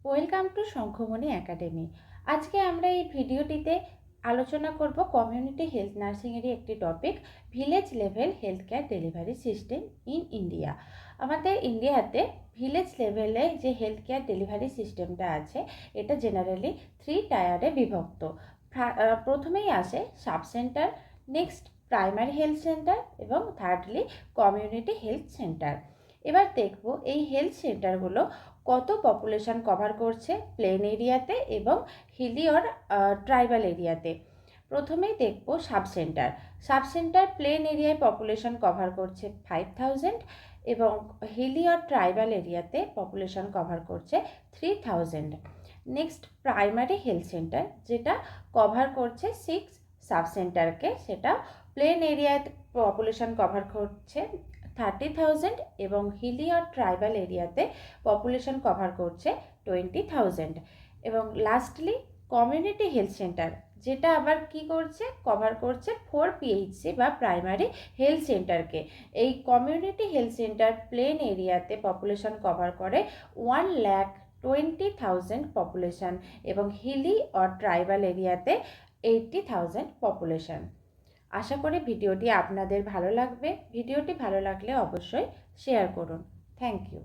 Welcome to Shankhamani academy. আজকে আমরা এই ভিডিওটিতে আলোচনা করব কমিউনিটি হেলথ নার্সিংয়েরই একটি topic, village level health care delivery system in India. আমাদের ইন্ডিয়াতে ভিলেজ লেভেলে যে হেলথ কেয়ার ডেলিভারি সিস্টেমটা আছে এটা জেনারেলি 3 টায়ারে বিভক্ত। প্রথমেই আসে sub centre, next primary health centre এবং থার্ডলি কমিউনিটি হেলথ সেন্টার। এবার দেখব এই হেলথ সেন্টারগুলো কত পপুলেশন কভার করছে প্লেন এরিয়াতে এবং হিলি অর ট্রাইবাল এরিয়াতে। প্রথমেই দেখব sub centre. Sub centre plain এরিয়ায় পপুলেশন কভার করছে 5000 এবং হিলি অর ট্রাইবাল এরিয়াতে পপুলেশন কভার করছে 3000। নেক্সট প্রাইমারি হেলথ সেন্টার, যেটা কভার করছে 6 সাব সেন্টারকে, সেটা প্লেন এরিয়ায় পপুলেশন কভার করছে 30,000 এবং হিলি আর ট্রাইবাল এরিয়াতে পপুলেশন কভার করছে 20,000। এবং লাস্টলি কমিউনিটি হেলথ সেন্টার, যেটা আবার কি করছে, কভার করছে 4 পিএইচসি বা প্রাইমারি হেলথ সেন্টারকে। এই কমিউনিটি হেলথ সেন্টার প্লেন এরিয়াতে পপুলেশন কভার করে 1,20,000 পপুলেশন এবং হিলি আর ট্রাইবাল এরিয়াতে 80,000 পপুলেশন। আশা করি ভিডিওটি আপনাদের ভালো লাগবে। ভিডিওটি ভালো লাগলে অবশ্যই শেয়ার করুন। Thank you.